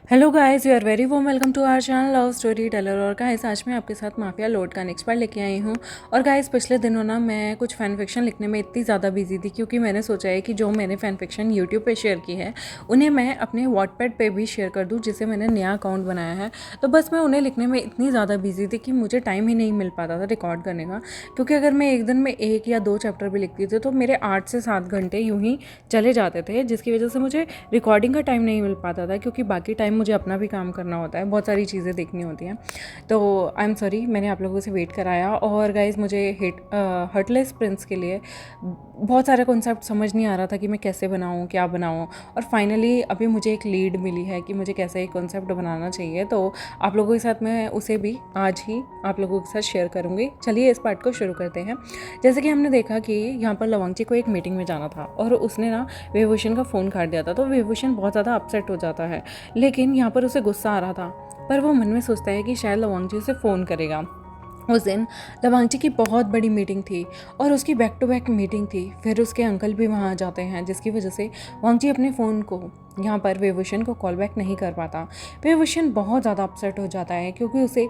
Hello guys, you are very warm welcome to our channel love story teller. और guys, आज मैं आपके साथ माफिया लोड का नेक्स्ट पार्ट लेके आई हूँ। और गाइस, पिछले दिनों ना मैं कुछ फ़ैन फिक्शन लिखने में इतनी ज़्यादा बिजी थी, क्योंकि मैंने सोचा है कि जो मैंने फ़ैन फिक्शन यूट्यूब पे शेयर की है उन्हें मैं अपने वॉटपैड पे भी शेयर कर दूँ, जिससे मैंने नया अकाउंट बनाया है। तो बस मैं उन्हें लिखने में इतनी ज़्यादा बिजी थी कि मुझे टाइम ही नहीं मिल पाता था रिकॉर्ड करने का, क्योंकि अगर मैं एक दिन में 1 या 2 चैप्टर भी लिखती थी तो मेरे 8 से 7 घंटे यूँ ही चले जाते थे, जिसकी वजह से मुझे रिकॉर्डिंग का टाइम नहीं मिल पाता था, क्योंकि बाकी टाइम मुझे अपना भी काम करना होता है, बहुत सारी चीज़ें देखनी होती हैं। तो आई एम सॉरी, मैंने आप लोगों से वेट कराया। और गाइज, मुझे हर्टलेस प्रिंस के लिए बहुत सारे कॉन्सेप्ट समझ नहीं आ रहा था कि मैं कैसे बनाऊँ, क्या बनाऊँ। और फाइनली अभी मुझे एक लीड मिली है कि मुझे कैसे एक कॉन्सेप्ट बनाना चाहिए, तो आप लोगों के साथ मैं उसे भी आज ही आप लोगों के साथ शेयर करूँगी। चलिए इस पार्ट को शुरू करते हैं। जैसे कि हमने देखा कि यहाँ पर लवंगची को एक मीटिंग में जाना था और उसने ना विभूषण का फ़ोन काट दिया था, तो विभूषण बहुत ज़्यादा अपसेट हो जाता है। लेकिन यहाँ पर उसे गुस्सा आ रहा था, पर वो मन में सोचता है कि शायद लवंगची उसे फ़ोन करेगा। उस दिन लवंगची की बहुत बड़ी मीटिंग थी और उसकी बैक टू बैक मीटिंग थी। फिर उसके अंकल भी वहाँ आ जाते हैं, जिसकी वजह से वांगची अपने फ़ोन को यहाँ पर विभूषण को कॉल बैक नहीं कर पाता। विभूषण बहुत ज़्यादा अपसेट हो जाता है, क्योंकि उसे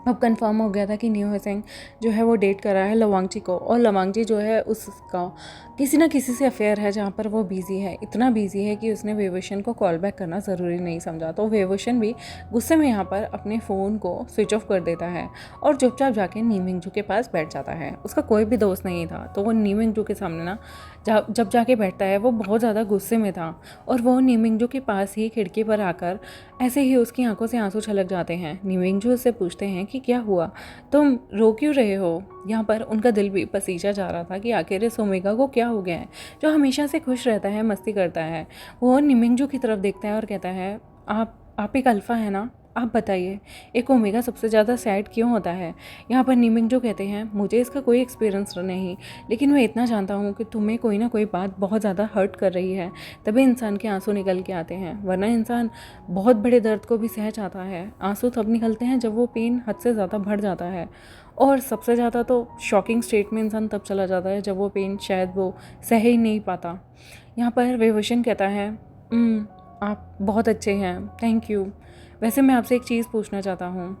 अब कंफर्म हो गया था कि न्यू हसेंग जो है वो डेट कर रहा है लवांगची को, और लवांगची जो है उसका किसी ना किसी से अफेयर है, जहाँ पर वो बिज़ी है। इतना बिज़ी है कि उसने विभूषण को कॉल बैक करना ज़रूरी नहीं समझा। तो विभूषण भी गुस्से में यहाँ पर अपने फ़ोन को स्विच ऑफ कर देता है और चुपचाप जाके नी मिंगजू के पास बैठ जाता है। उसका कोई भी दोस्त नहीं था, तो वो नी मिंगजू के सामने ना जब जाके बैठता है वो बहुत ज़्यादा गुस्से में था, और वो नी मिंगजू के पास ही खिड़की पर आकर ऐसे ही उसकी आंखों से आंसू छलक जाते हैं। नी मिंगजू उससे पूछते हैं कि क्या हुआ, तुम रो क्यों रहे हो। यहाँ पर उनका दिल भी पसीजा जा रहा था कि आखिर इस ओमेगा को क्या हो गया है, जो हमेशा से खुश रहता है, मस्ती करता है। वो नी मिंगजू की तरफ देखता है और कहता है, आप एक अल्फ़ा है ना, आप बताइए एक ओमेगा सबसे ज़्यादा सैड क्यों होता है। यहाँ पर नीमिंग जो कहते हैं, मुझे इसका कोई एक्सपीरियंस नहीं, लेकिन मैं इतना जानता हूँ कि तुम्हें कोई ना कोई बात बहुत ज़्यादा हर्ट कर रही है, तभी इंसान के आंसू निकल के आते हैं, वरना इंसान बहुत बड़े दर्द को भी सह जाता है। आंसू तब निकलते हैं जब वो पेन हद से ज़्यादा बढ़ जाता है, और सबसे ज़्यादा तो शॉकिंग स्टेट में इंसान तब चला जाता है जब वो पेन शायद वो सह ही नहीं पाता। यहाँ पर विभूषण कहता है, आप बहुत अच्छे हैं, थैंक यू। वैसे मैं आपसे एक चीज़ पूछना चाहता हूँ,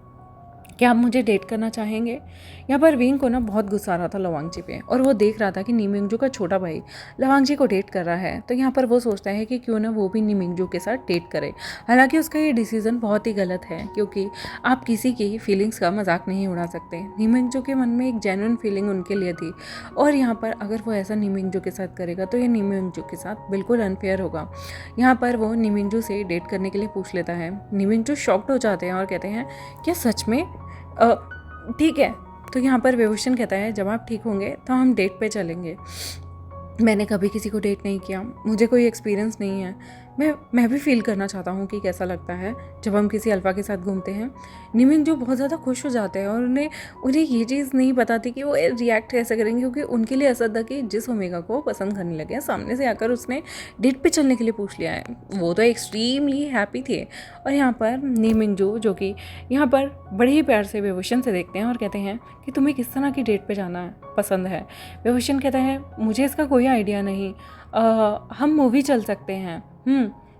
क्या आप मुझे डेट करना चाहेंगे। यहाँ पर विंग को ना बहुत गुस्सा आ रहा था लवांगची पे, और वो देख रहा था कि नीमिंगजू का छोटा भाई लवांगची को डेट कर रहा है। तो यहाँ पर वो सोचता है कि क्यों ना वो भी नीमिंगजू के साथ डेट करे। हालांकि उसका ये डिसीज़न बहुत ही गलत है, क्योंकि आप किसी की फीलिंग्स का मजाक नहीं उड़ा सकते। नीमिंगजू के मन में एक जेन्युइन फीलिंग उनके लिए थी, और यहाँ पर अगर वो ऐसा नीमिंगजू के साथ करेगा तो ये नीमिंगजू के साथ बिल्कुल अनफेयर होगा। यहाँ पर वो नीमिंगजू से डेट करने के लिए पूछ लेता है। नीमिंगजू शॉक्ड हो जाते हैं और कहते हैं, क्या सच में, ठीक है। तो यहाँ पर विभूषण कहता है, जब आप ठीक होंगे तो हम डेट पे चलेंगे। मैंने कभी किसी को डेट नहीं किया, मुझे कोई एक्सपीरियंस नहीं है। मैं भी फील करना चाहता हूँ कि कैसा लगता है जब हम किसी अल्फ़ा के साथ घूमते हैं। निमिंग जो बहुत ज़्यादा खुश हो जाते हैं, और उन्हें ये चीज़ नहीं पता थी कि वो रिएक्ट कैसे करेंगे, क्योंकि उनके लिए ऐसा था कि जिस ओमेगा को पसंद करने लगे सामने से आकर उसने डेट पे चलने के लिए पूछ लिया है, वो तो एक्सट्रीमली हैप्पी थे। और यहाँ पर निमिंग जो कि यहाँ पर बड़े ही प्यार से विभूषण से देखते हैं और कहते हैं कि तुम्हें किस तरह की डेट पे जाना पसंद है। विभूषण कहता है, मुझे इसका कोई आइडिया नहीं, हम मूवी चल सकते हैं।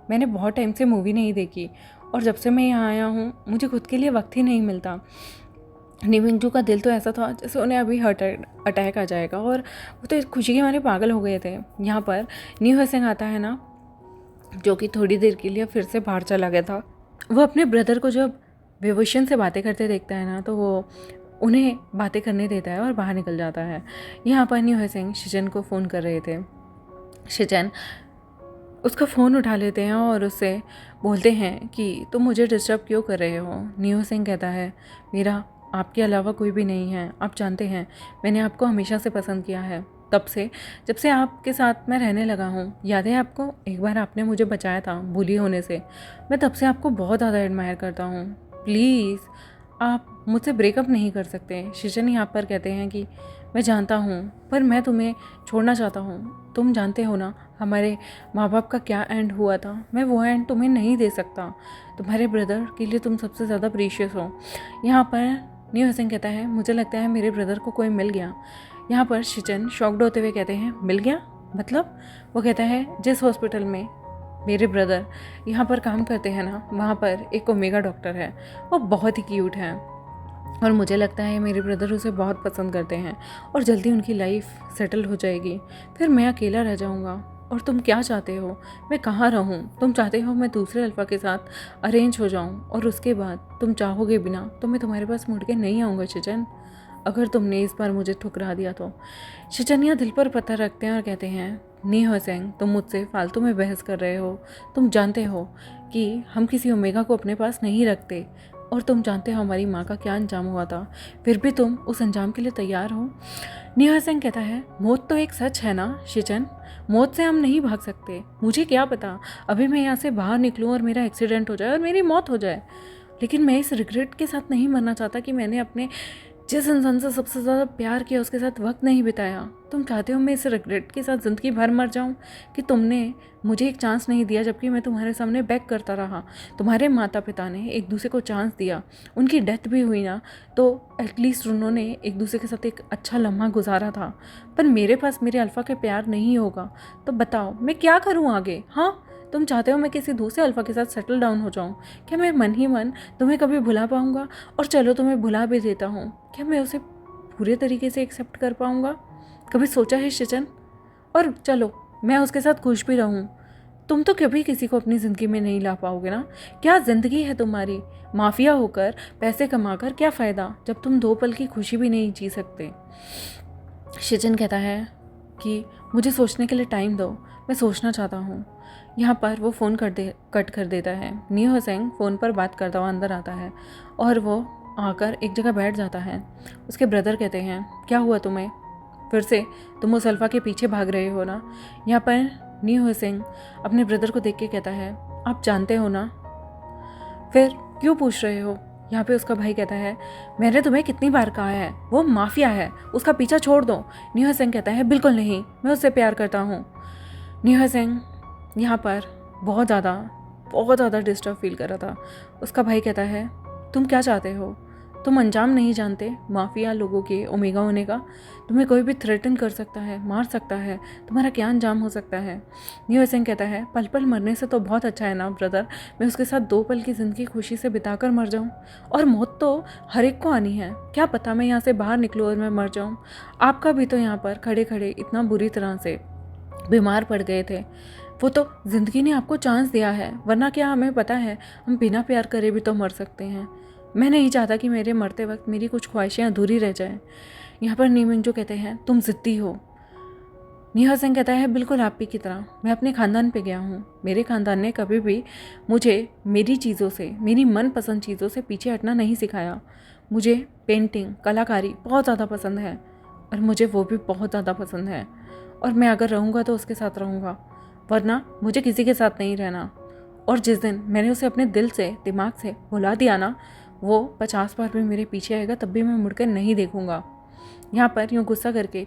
मैंने बहुत टाइम से मूवी नहीं देखी, और जब से मैं यहाँ आया हूँ मुझे खुद के लिए वक्त ही नहीं मिलता। निमिंगजू का दिल तो ऐसा था जैसे उन्हें अभी हार्ट अटैक आ जाएगा, और वो तो खुशी के मारे पागल हो गए थे। यहाँ पर न्यू हसेंग आता है ना, जो कि थोड़ी देर के लिए फिर से बाहर चला गया था। वो अपने ब्रदर को जब विभूषण से बातें करते देखता है ना, तो वो उन्हें बातें करने देता है और बाहर निकल जाता है। यहाँ पर न्यू हसेंग शिजन को फ़ोन कर रहे थे। शिजन उसका फ़ोन उठा लेते हैं और उससे बोलते हैं कि तुम मुझे डिस्टर्ब क्यों कर रहे हो। न्यू हसेंग कहता है, मेरा आपके अलावा कोई भी नहीं है, आप जानते हैं मैंने आपको हमेशा से पसंद किया है, तब से जब से आपके साथ मैं रहने लगा हूँ। याद है आपको, एक बार आपने मुझे बचाया था बुली होने से। मैं तब से आपको बहुत ज़्यादा एडमायर करता हूँ, प्लीज़ आप मुझसे ब्रेकअप नहीं कर सकते। शिजन यहाँ पर कहते हैं कि मैं जानता हूँ, पर मैं तुम्हें छोड़ना चाहता हूँ। तुम जानते हो ना हमारे माँ बाप का क्या एंड हुआ था, मैं वो एंड तुम्हें नहीं दे सकता। तुम्हारे ब्रदर के लिए तुम सबसे ज़्यादा प्रीशियस हो। यहाँ पर न्यू हसेंग कहता है, मुझे लगता है मेरे ब्रदर को कोई मिल गया। यहाँ पर शिजन शॉक्ड होते हुए कहते हैं, मिल गया मतलब। वो कहता है, जिस हॉस्पिटल में मेरे ब्रदर यहाँ पर काम करते हैं ना, वहाँ पर एक ओमेगा डॉक्टर है, वो बहुत ही क्यूट है और मुझे लगता है मेरे ब्रदर उसे बहुत पसंद करते हैं और जल्दी उनकी लाइफ सेटल हो जाएगी। फिर मैं अकेला रह जाऊँगा। और तुम क्या चाहते हो, मैं कहाँ रहूँ? तुम चाहते हो मैं दूसरे अल्फ़ा के साथ अरेंज हो जाऊँ और उसके बाद तुम चाहोगे बिना तो मैं तुम्हारे पास मुड़ के नहीं आऊँगा शिचन, अगर तुमने इस बार मुझे ठुकरा दिया तो। शिचनिया दिल पर पत्थर रखते हैं और कहते हैं, नी होसेंग, तुम मुझसे फालतू में बहस कर रहे हो। तुम जानते हो कि हम किसी ओमेगा को अपने पास नहीं रखते और तुम जानते हो हमारी माँ का क्या अंजाम हुआ था, फिर भी तुम उस अंजाम के लिए तैयार हो। नी होसेंग कहता है, मौत तो एक सच है ना शिचन, मौत से हम नहीं भाग सकते। मुझे क्या पता अभी मैं यहाँ से बाहर निकलूँ और मेरा एक्सीडेंट हो जाए और मेरी मौत हो जाए, लेकिन मैं इस रिग्रेट के साथ नहीं मरना चाहता कि मैंने अपने जिस इंसान से सबसे ज़्यादा प्यार किया उसके साथ वक्त नहीं बिताया। तुम चाहते हो मैं इस रिग्रेट के साथ ज़िंदगी भर मर जाऊं कि तुमने मुझे एक चांस नहीं दिया जबकि मैं तुम्हारे सामने बैक करता रहा। तुम्हारे माता पिता ने एक दूसरे को चांस दिया, उनकी डेथ भी हुई ना, तो एटलीस्ट उन्होंने एक दूसरे के साथ एक अच्छा लम्हा गुजारा था। पर मेरे पास मेरे अल्फ़ा के प्यार नहीं होगा तो बताओ मैं क्या करूँ आगे? हाँ, तुम चाहते हो मैं किसी दूसरे अल्फ़ा के साथ सेटल डाउन हो जाऊँ? क्या मैं मन ही मन तुम्हें कभी भुला पाऊँगा? और चलो तुम्हें भुला भी देता हूँ, क्या मैं उसे पूरे तरीके से एक्सेप्ट कर पाऊँगा? कभी सोचा है शिचन? और चलो मैं उसके साथ खुश भी रहूँ, तुम तो कभी किसी को अपनी ज़िंदगी में नहीं ला पाओगे ना। क्या ज़िंदगी है तुम्हारी? माफिया होकर पैसे कमाकर क्या फ़ायदा जब तुम 2 पल की खुशी भी नहीं जी सकते। शिचन कहता है कि मुझे सोचने के लिए टाइम दो, मैं सोचना चाहता हूँ। यहाँ पर वो फ़ोन कट कर देता है। नी होसेंग फ़ोन पर बात करता हुआ अंदर आता है और वो आकर एक जगह बैठ जाता है। उसके ब्रदर कहते हैं, क्या हुआ तुम्हें? फिर से तुम उस अल्फ़ा के पीछे भाग रहे हो ना? यहाँ पर नी होसेंग अपने ब्रदर को देख के कहता है, आप जानते हो ना? फिर क्यों पूछ रहे हो? यहाँ पे उसका भाई कहता है, मैंने तुम्हें कितनी बार कहा है वो माफिया है, उसका पीछा छोड़ दो। नी होसेंग कहता है, बिल्कुल नहीं, मैं उससे प्यार करता हूँ। नी होसेंग यहाँ पर बहुत ज़्यादा डिस्टर्ब फील कर रहा था। उसका भाई कहता है, तुम क्या चाहते हो? तुम अंजाम नहीं जानते माफिया लोगों के ओमेगा होने का? तुम्हें कोई भी थ्रेटन कर सकता है, मार सकता है, तुम्हारा क्या अंजाम हो सकता है? नी होसेंग कहता है, पल पल मरने से तो बहुत अच्छा है ना ब्रदर, मैं उसके साथ 2 पल की ज़िंदगी खुशी से बिताकर मर जाऊँ। और मौत तो हर एक को आनी है, क्या पता मैं यहाँ से बाहर निकलूँ और मैं मर जाऊँ। आपका भी तो यहाँ पर खड़े खड़े इतना बुरी तरह से बीमार पड़ गए थे, वो तो ज़िंदगी ने आपको चांस दिया है, वरना क्या हमें पता है हम बिना प्यार करे भी तो मर सकते हैं। मैं नहीं चाहता कि मेरे मरते वक्त मेरी कुछ ख्वाहिशें अधूरी रह जाएं। यहाँ पर नी मिंगजू कहते हैं, तुम ज़िद्दी हो। नी होसेंग कहता है, बिल्कुल आप ही की तरह मैं अपने ख़ानदान पे गया हूँ। मेरे ख़ानदान ने कभी भी मुझे मेरी चीज़ों से, मेरी मनपसंद चीज़ों से पीछे हटना नहीं सिखाया। मुझे पेंटिंग, कलाकारी बहुत ज़्यादा पसंद है और मुझे वो भी बहुत ज़्यादा पसंद है और मैं अगर रहूँगा तो उसके साथ रहूँगा, वरना मुझे किसी के साथ नहीं रहना। और जिस दिन मैंने उसे अपने दिल से, दिमाग से भुला दिया ना, वो 50 बार भी मेरे पीछे आएगा तब भी मैं मुड़कर नहीं देखूँगा। यहाँ पर यूँ गुस्सा करके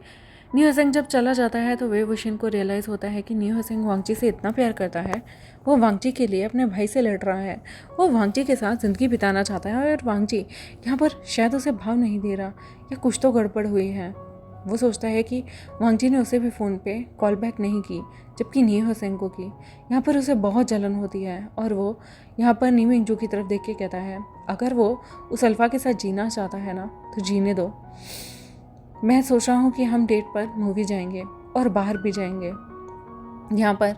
नी होसेंग जब चला जाता है तो वे वुशिन को रियलाइज़ होता है कि नी होसेंग वांगची से इतना प्यार करता है, वो वांगची के लिए अपने भाई से लड़ रहा है, वो वांगची के साथ ज़िंदगी बिताना चाहता है और वांगची यहाँ पर शायद उसे भाव नहीं दे रहा या कुछ तो गड़बड़ हुई है। वो सोचता है कि वांगची ने उसे भी फ़ोन पे कॉल बैक नहीं की जबकि नी होसेंग को की। यहाँ पर उसे बहुत जलन होती है और वो यहाँ पर नी मिंगजू की तरफ देख के कहता है, अगर वो उस अल्फ़ा के साथ जीना चाहता है ना तो जीने दो। मैं सोच रहा हूँ कि हम डेट पर मूवी जाएंगे और बाहर भी जाएंगे। यहाँ पर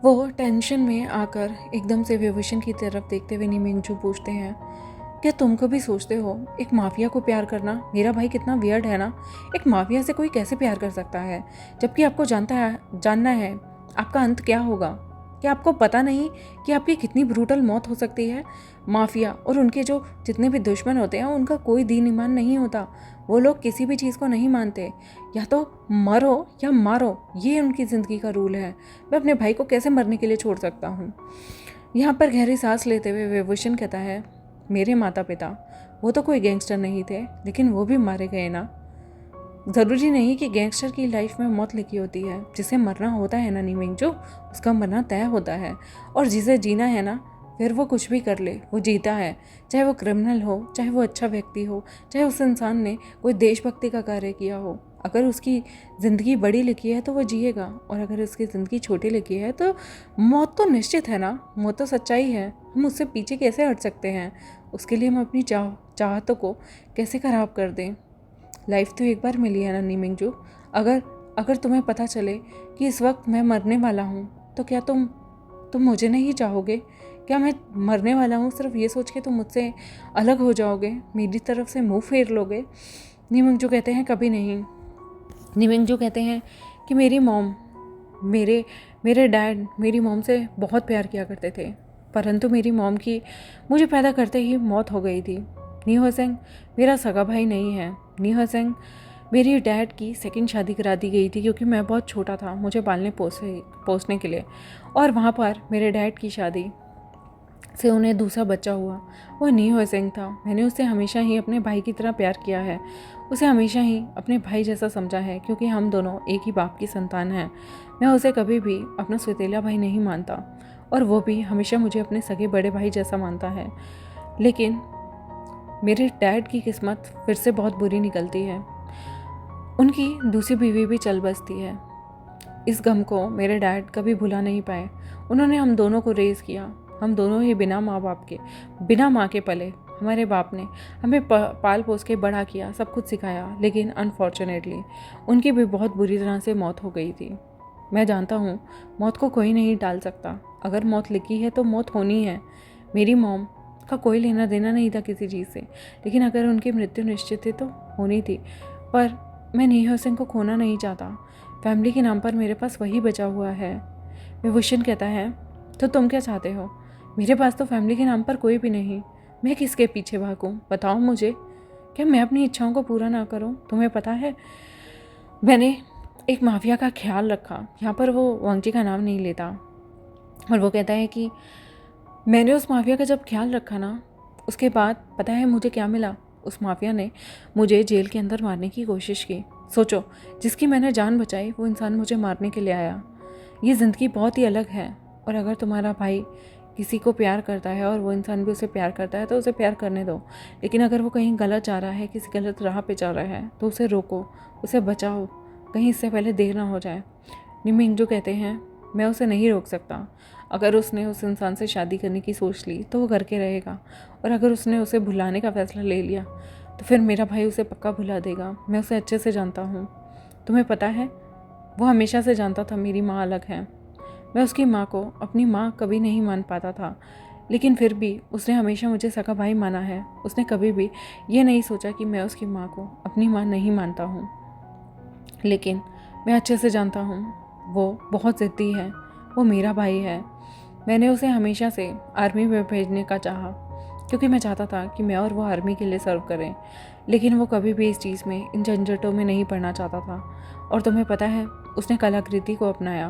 वो टेंशन में आकर एकदम से विभूषण की तरफ देखते हुए नी मिंगजू पूछते हैं, क्या तुम कभी सोचते हो एक माफिया को प्यार करना? मेरा भाई कितना वियर्ड है ना, एक माफिया से कोई कैसे प्यार कर सकता है जबकि आपको जानना है आपका अंत क्या होगा। क्या आपको पता नहीं कि आपकी कितनी ब्रूटल मौत हो सकती है? माफिया और उनके जो जितने भी दुश्मन होते हैं उनका कोई दीन ईमान नहीं होता, वो लोग किसी भी चीज़ को नहीं मानते, या तो मरो या मारो, ये उनकी ज़िंदगी का रूल है। मैं अपने भाई को कैसे मरने के लिए छोड़ सकता हूँ? यहाँ पर गहरी सांस लेते हुए विभूषण कहता है, मेरे माता पिता वो तो कोई गैंगस्टर नहीं थे, लेकिन वो भी मारे गए ना। ज़रूरी नहीं कि गैंगस्टर की लाइफ में मौत लिखी होती है, जिसे मरना होता है ना नी मिंगजू, उसका मरना तय होता है। और जिसे जीना है ना, फिर वो कुछ भी कर ले, वो जीता है, चाहे वो क्रिमिनल हो, चाहे वो अच्छा व्यक्ति हो, चाहे उस इंसान ने कोई देशभक्ति का कार्य किया हो। अगर उसकी ज़िंदगी बड़ी लिखी है तो वो जिएगा, और अगर उसकी ज़िंदगी छोटी लिखी है तो मौत तो निश्चित है ना, मौत तो सच्चाई है। हम उससे पीछे कैसे हट सकते हैं? उसके लिए हम अपनी चाहतों को कैसे ख़राब कर दें? लाइफ तो एक बार मिली है ना नीमिंगजू। अगर अगर तुम्हें पता चले कि इस वक्त मैं मरने वाला हूँ तो क्या तुम मुझे नहीं चाहोगे? क्या मैं मरने वाला हूँ सिर्फ ये सोच के तुम मुझसे अलग हो जाओगे, मेरी तरफ से मुंह फेर लोगे? नीमिंगजू कहते हैं कभी नहीं। नीमिंगजू कहते हैं कि मेरी मॉम, मेरे मेरे डैड मेरी मॉम से बहुत प्यार किया करते थे, परंतु मेरी मॉम की मुझे पैदा करते ही मौत हो गई थी। नी होसेंग मेरा सगा भाई नहीं है। नी होसेंग मेरी डैड की सेकंड शादी करा दी गई थी क्योंकि मैं बहुत छोटा था मुझे पालने पोसने के लिए, और वहाँ पर मेरे डैड की शादी से उन्हें दूसरा बच्चा हुआ, वो नी होसेंग था। मैंने उसे हमेशा ही अपने भाई की तरह प्यार किया है, उसे हमेशा ही अपने भाई जैसा समझा है क्योंकि हम दोनों एक ही बाप की संतान हैं। मैं उसे कभी भी अपना सौतेला भाई नहीं मानता, और वो भी हमेशा मुझे अपने सगे बड़े भाई जैसा मानता है। लेकिन मेरे डैड की किस्मत फिर से बहुत बुरी निकलती है, उनकी दूसरी बीवी भी चल बसती है। इस गम को मेरे डैड कभी भुला नहीं पाए। उन्होंने हम दोनों को रेज़ किया, हम दोनों ही बिना माँ के पले। हमारे बाप ने हमें पाल पोस के बड़ा किया, सब कुछ सिखाया, लेकिन अनफॉर्चुनेटली उनकी भी बहुत बुरी तरह से मौत हो गई थी। मैं जानता हूँ मौत को कोई नहीं टाल सकता, अगर मौत लिखी है तो मौत होनी है। मेरी मॉम का कोई लेना देना नहीं था किसी चीज़ से, लेकिन अगर उनकी मृत्यु निश्चित थी तो होनी थी। पर मैं नी होसेंग को खोना नहीं चाहता। फैमिली के नाम पर मेरे पास वही बचा हुआ है। विभूषण कहता है तो तुम क्या चाहते हो? मेरे पास तो फैमिली के नाम पर कोई भी नहीं, मैं किसके पीछे भागूं? बताओ मुझे, क्या मैं अपनी इच्छाओं को पूरा ना करूं? तुम्हें पता है मैंने एक माफिया का ख्याल रखा, यहाँ पर वो वांगची का नाम नहीं लेता, और वो कहता है कि मैंने उस माफिया का जब ख्याल रखा ना, उसके बाद पता है मुझे क्या मिला? उस माफिया ने मुझे जेल के अंदर मारने की कोशिश की। सोचो, जिसकी मैंने जान बचाई वो इंसान मुझे मारने के लिए आया। ये ज़िंदगी बहुत ही अलग है, और अगर तुम्हारा भाई किसी को प्यार करता है और वो इंसान भी उसे प्यार करता है तो उसे प्यार करने दो, लेकिन अगर वो कहीं गलत जा रहा है, किसी गलत राह पे जा रहा है, तो उसे रोको, उसे बचाओ, कहीं इससे पहले देर ना हो जाए। निमिंगजू कहते हैं मैं उसे नहीं रोक सकता। अगर उसने उस इंसान से शादी करने की सोच ली तो वो करके रहेगा, और अगर उसने उसे भुलाने का फ़ैसला ले लिया तो फिर मेरा भाई उसे पक्का भुला देगा। मैं उसे अच्छे से जानता हूँ। तुम्हें पता है वो हमेशा से जानता था मेरी माँ अलग है। मैं उसकी माँ को अपनी माँ कभी नहीं मान पाता था, लेकिन फिर भी उसने हमेशा मुझे सगा भाई माना है। उसने कभी भी ये नहीं सोचा कि मैं उसकी माँ को अपनी माँ नहीं मानता हूँ। लेकिन मैं अच्छे से जानता हूँ वो बहुत ज़िद्दी है, वो मेरा भाई है। मैंने उसे हमेशा से आर्मी में भेजने का चाहा क्योंकि मैं चाहता था कि मैं और वो आर्मी के लिए सर्व करें, लेकिन वो कभी भी इस चीज़ में, इन झंझटों में नहीं पड़ना चाहता था। और तुम्हें पता है उसने कलाकृति को अपनाया।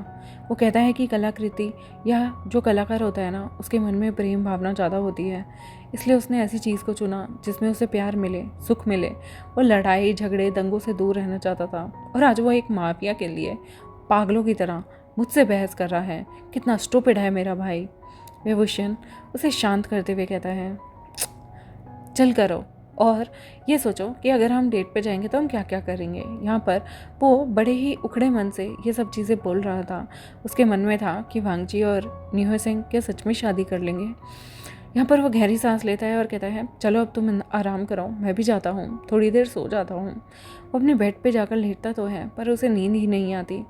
वो कहता है कि कलाकृति या जो कलाकार होता है ना, उसके मन में प्रेम भावना ज़्यादा होती है, इसलिए उसने ऐसी चीज़ को चुना जिसमें उसे प्यार मिले, सुख मिले। वो लड़ाई झगड़े दंगों से दूर रहना चाहता था, और आज वो एक माफिया के लिए पागलों की तरह मुझसे बहस कर रहा है। कितना स्टूपिड है मेरा भाई। विभूषण उसे शांत करते हुए कहता है चल करो, और ये सोचो कि अगर हम डेट पे जाएंगे तो हम क्या क्या करेंगे। यहाँ पर वो बड़े ही उखड़े मन से ये सब चीज़ें बोल रहा था। उसके मन में था कि वांगजी और नी होसेंग क्या सच में शादी कर लेंगे। यहाँ पर वो गहरी सांस लेता है और कहता है चलो अब तुम आराम करो, मैं भी जाता हूँ, थोड़ी देर सो जाता हूँ। वो अपने बेड पे जाकर लेटता तो है पर उसे नींद ही नहीं आती।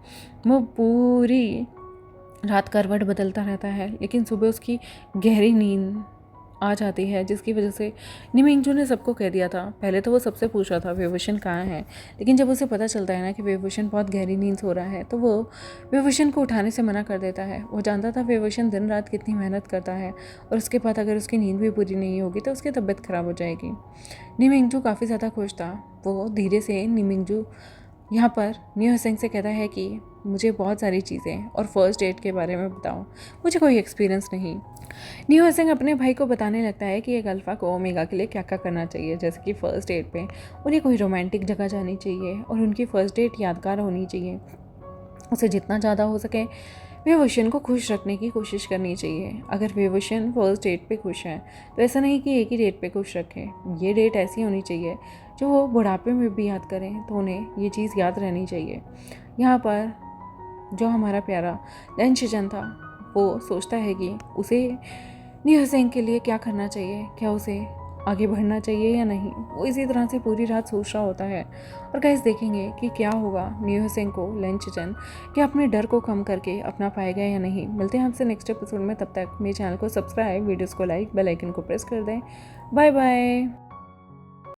वो पूरी रात करवट बदलता रहता है, लेकिन सुबह उसकी गहरी नींद आ जाती है, जिसकी वजह से निमिंगजू ने सबको कह दिया था। पहले तो वो सबसे पूछ रहा था विभूषण कहाँ है, लेकिन जब उसे पता चलता है ना कि विभूषण बहुत गहरी नींद सो रहा है तो वो विभूषण को उठाने से मना कर देता है। वो जानता था विभूषण दिन रात कितनी मेहनत करता है, और उसके बाद अगर उसकी नींद भी पूरी नहीं होगी तो उसकी तबीयत ख़राब हो जाएगी। निमिंगजू काफ़ी ज़्यादा खुश था। वो धीरे से निमिंगजू यहाँ पर नी होसेंग से कहता है कि मुझे बहुत सारी चीज़ें और फर्स्ट डेट के बारे में बताओ, मुझे कोई एक्सपीरियंस नहीं। नी होसेंग अपने भाई को बताने लगता है कि एक अल्फ़ा को ओमेगा के लिए क्या क्या करना चाहिए, जैसे कि फ़र्स्ट डेट पे उन्हें कोई रोमांटिक जगह जानी चाहिए और उनकी फ़र्स्ट डेट यादगार होनी चाहिए। उसे जितना ज़्यादा हो सके विभूषण को खुश रखने की कोशिश करनी चाहिए। अगर विभूषण फर्स्ट डेट पे खुश हैं तो ऐसा नहीं कि एक ही डेट पे खुश रखें। ये डेट ऐसी होनी चाहिए जो वो बुढ़ापे में भी याद करें तो उन्हें ये चीज़ याद रहनी चाहिए। यहाँ पर जो हमारा प्यारा लंचजन था वो सोचता है कि उसे नेहा सिंह के लिए क्या करना चाहिए, क्या उसे आगे बढ़ना चाहिए या नहीं। वो इसी तरह से पूरी रात सोच रहा होता है। और गाइस देखेंगे कि क्या होगा नेहा सिंह को लंचजन क्या अपने डर को कम करके अपना पाएगा या नहीं। मिलते हैं आपसे नेक्स्ट एपिसोड में। तब तक मेरे चैनल को सब्सक्राइब, वीडियोज़ को लाइक, बेल आइकन को प्रेस कर दें। Bye bye.